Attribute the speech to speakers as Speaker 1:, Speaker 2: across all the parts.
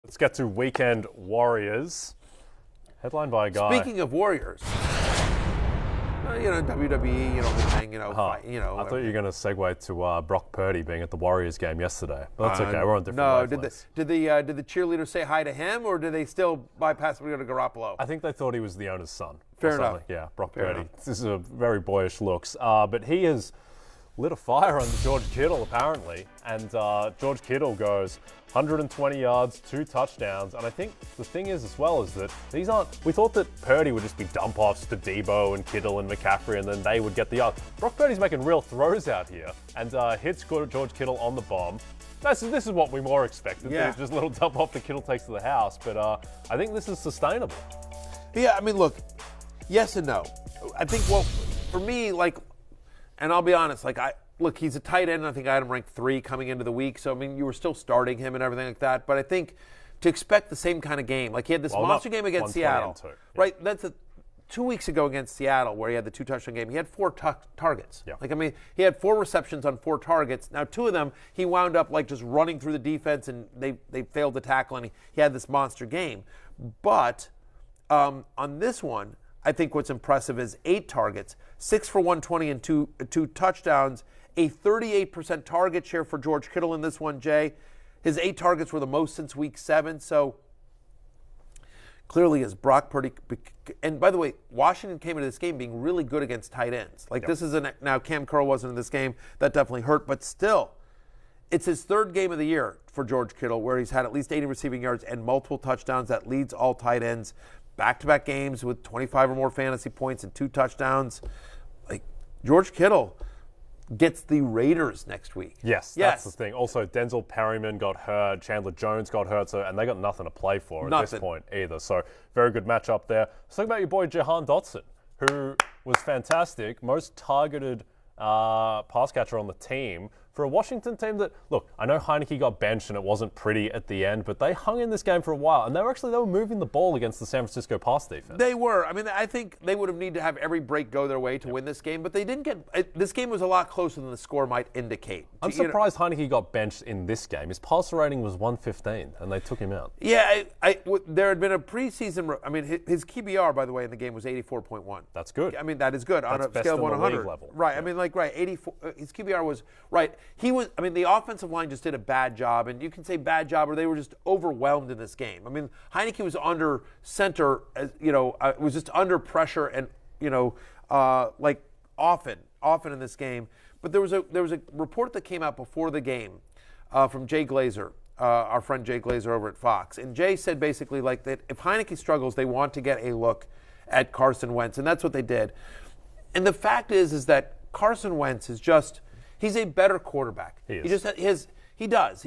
Speaker 1: Let's get to Weekend Warriors. Headlined by a guy.
Speaker 2: Speaking of Warriors, WWE, thing, fight,
Speaker 1: I thought you were going to segue to Brock Purdy being at the Warriors game yesterday. But that's okay. We're on different wavelengths.
Speaker 2: Did the cheerleaders say hi to him, or did they still bypass him to go to Garoppolo?
Speaker 1: I think they thought he was the owner's son.
Speaker 2: Fair enough.
Speaker 1: Yeah, Brock
Speaker 2: Fair
Speaker 1: Purdy.
Speaker 2: enough.
Speaker 1: This is a very boyish looks. But he has lit a fire on George Kittle, apparently. And George Kittle goes 120 yards, 2 touchdowns. And I think the thing is as well is that these aren't... We thought that Purdy would just be dump-offs to Debo and Kittle and McCaffrey, and then they would get the yards. Brock Purdy's making real throws out here and hits George Kittle on the bomb. This is what we more expected.
Speaker 2: Yeah.
Speaker 1: Just a little dump-off that Kittle takes to the house. But I think this is sustainable.
Speaker 2: Yeah, I mean, look, yes and no. I think, for me, and I'll be honest, he's a tight end. I think I had him ranked 3 coming into the week. So, I mean, you were still starting him and everything like that. But I think to expect the same kind of game, he had this monster game against Seattle. Yeah. Right? That's 2 weeks ago against Seattle where he had the 2-touchdown game. He had 4 targets. Yeah. He had 4 receptions on 4 targets. Now, 2 of them, he wound up just running through the defense and they failed to tackle, and he had this monster game. But on this one, I think what's impressive is 8 targets, 6 for 120 and two touchdowns, a 38% target share for George Kittle in this one, Jay. His 8 targets were the most since week 7. So clearly as Brock Purdy, and by the way, Washington came into this game being really good against tight ends. This isn't, now Cam Curl wasn't in this game. That definitely hurt, but still, it's his 3rd game of the year for George Kittle where he's had at least 80 receiving yards and multiple touchdowns. That leads all tight ends. Back-to-back games with 25 or more fantasy points and 2 touchdowns. George Kittle gets the Raiders next week.
Speaker 1: Yes, that's the thing. Also, Denzel Perryman got hurt, Chandler Jones got hurt, and they got nothing to play for at this point either. So, very good matchup there. Let's talk about your boy Jahan Dotson, who was fantastic, most targeted pass catcher on the team for a Washington team that, look, I know Heineke got benched and it wasn't pretty at the end, but they hung in this game for a while, and they were moving the ball against the San Francisco pass defense.
Speaker 2: They were. I mean, I think they would have needed to have every break go their way to win this game, but they didn't get. This game was a lot closer than the score might indicate.
Speaker 1: I'm surprised Heineke got benched in this game. His passer rating was 115, and they took him out.
Speaker 2: Yeah, there had been a preseason. I mean, his QBR, by the way, in the game was 84.1.
Speaker 1: That's good.
Speaker 2: I mean, that is good on a scale of 1 to 100.
Speaker 1: Level.
Speaker 2: Right. Yeah. I mean, 84. His QBR was right. He was. I mean, the offensive line just did a bad job, and you can say bad job, or they were just overwhelmed in this game. I mean, Heineke was under center, was just under pressure, and often in this game. But there was a report that came out before the game from Jay Glazer, our friend Jay Glazer over at Fox, and Jay said basically that if Heineke struggles, they want to get a look at Carson Wentz, and that's what they did. And the fact is that Carson Wentz is just. He's a better quarterback.
Speaker 1: He is.
Speaker 2: He just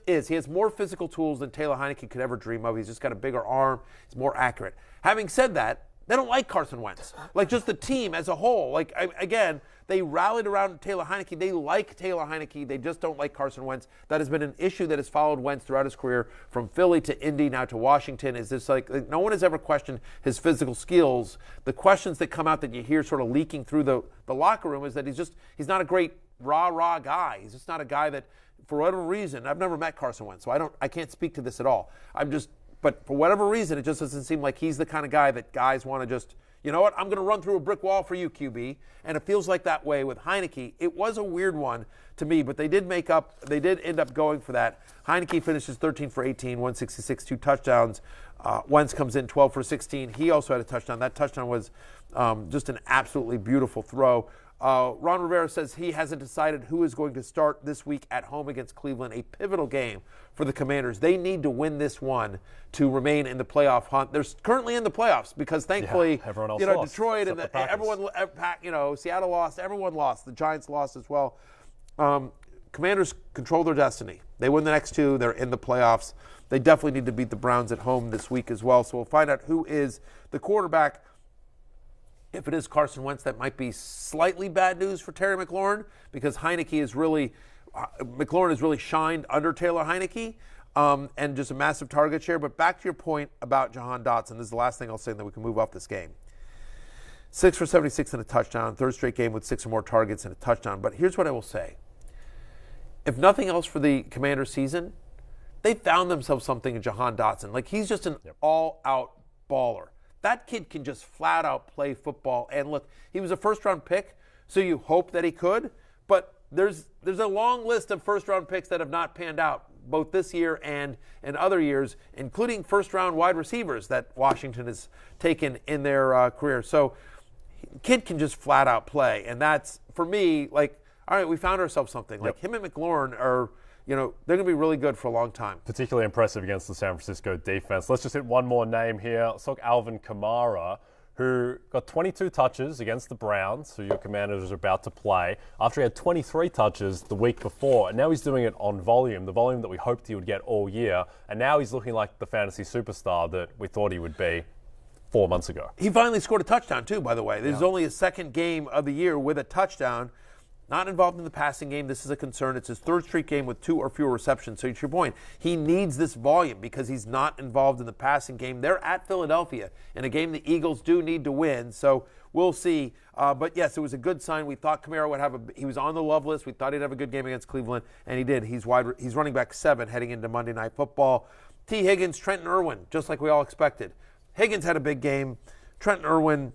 Speaker 2: is. He has more physical tools than Taylor Heineke could ever dream of. He's just got a bigger arm. He's more accurate. Having said that, they don't like Carson Wentz. Just the team as a whole. Again, they rallied around Taylor Heineke. They like Taylor Heineke. They just don't like Carson Wentz. That has been an issue that has followed Wentz throughout his career, from Philly to Indy, now to Washington. Is this no one has ever questioned his physical skills. The questions that come out that you hear sort of leaking through the locker room is that he's not a great rah guy. He's just not a guy that, for whatever reason, I've never met Carson Wentz, so I can't speak to this at all. But for whatever reason, it just doesn't seem like he's the kind of guy that guys want to just, you know what, I'm going to run through a brick wall for you, QB. And it feels like that way with Heineke. It was a weird one to me, but they did end up going for that. Heineke finishes 13 for 18, 166, 2 touchdowns. Wentz comes in 12 for 16. He also had a touchdown. That touchdown was just an absolutely beautiful throw. Ron Rivera says he hasn't decided who is going to start this week at home against Cleveland, a pivotal game for the Commanders. They need to win this one to remain in the playoff hunt. They're currently in the playoffs because thankfully,
Speaker 1: everyone else lost,
Speaker 2: Detroit and everyone, Seattle lost, everyone lost. The Giants lost as well. Commanders control their destiny. They win the next 2. They're in the playoffs. They definitely need to beat the Browns at home this week as well. So we'll find out who is the quarterback. If it is Carson Wentz, that might be slightly bad news for Terry McLaurin, because McLaurin has really shined under Taylor Heineke, and just a massive target share. But back to your point about Jahan Dotson, this is the last thing I'll say, and then we can move off this game. 6 for 76 and a touchdown, 3rd straight game with 6 or more targets and a touchdown. But here's what I will say. If nothing else for the Commanders season, they found themselves something in Jahan Dotson. Like, he's just an all-out baller. That kid can just flat-out play football. And look, he was a first-round pick, so you hope that he could. But there's a long list of first-round picks that have not panned out, both this year and in other years, including first-round wide receivers that Washington has taken in their career. So kid can just flat-out play. And that's, for me, like, all right, we found ourselves something. Like, him and McLaurin are, they're going to be really good for a long time.
Speaker 1: Particularly impressive against the San Francisco defense. Let's just hit one more name here. Let's talk Alvin Kamara, who got 22 touches against the Browns, who your Commanders are about to play, after he had 23 touches the week before. And now he's doing it on volume, the volume that we hoped he would get all year. And now he's looking like the fantasy superstar that we thought he would be 4 months ago.
Speaker 2: He finally scored a touchdown, too, by the way. This is only his second game of the year with a touchdown. Not involved in the passing game. This is a concern. It's his third straight game with 2 or fewer receptions. So, to your point, he needs this volume because he's not involved in the passing game. They're at Philadelphia in a game the Eagles do need to win. So, we'll see. But, yes, it was a good sign. We thought Kamara would he was on the love list. We thought he'd have a good game against Cleveland, and he did. He's running back 7 heading into Monday Night Football. T. Higgins, Trenton Irwin, just like we all expected. Higgins had a big game. Trenton Irwin,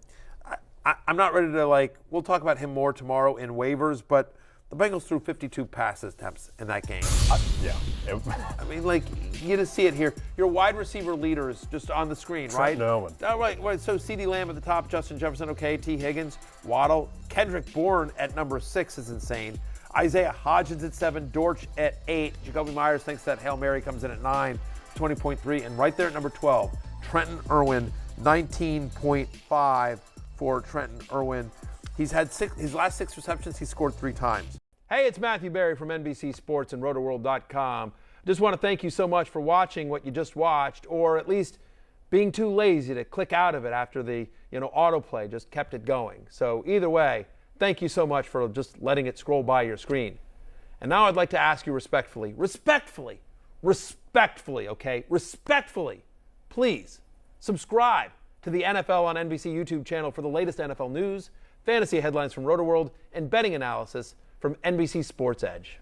Speaker 2: I'm not ready to, we'll talk about him more tomorrow in waivers, but the Bengals threw 52 pass attempts in that game. I mean, you just see it here. Your wide receiver leaders just on the screen, right?
Speaker 1: Trenton Irwin.
Speaker 2: Right. So CeeDee Lamb at the top, Justin Jefferson, okay, T. Higgins, Waddle, Kendrick Bourne at number 6 is insane. Isaiah Hodgins at 7, Dortch at 8. Jacoby Myers thinks that Hail Mary comes in at 9, 20.3. And right there at number 12, Trenton Irwin, 19.5. for Trenton Irwin. He's had his last 6 receptions, he scored 3 times.
Speaker 3: Hey, it's Matthew Berry from NBC Sports and RotoWorld.com. Just want to thank you so much for watching what you just watched, or at least being too lazy to click out of it after the autoplay just kept it going. So either way, thank you so much for just letting it scroll by your screen. And now I'd like to ask you respectfully, please subscribe to the NFL on NBC YouTube channel for the latest NFL news, fantasy headlines from RotoWorld, and betting analysis from NBC Sports Edge.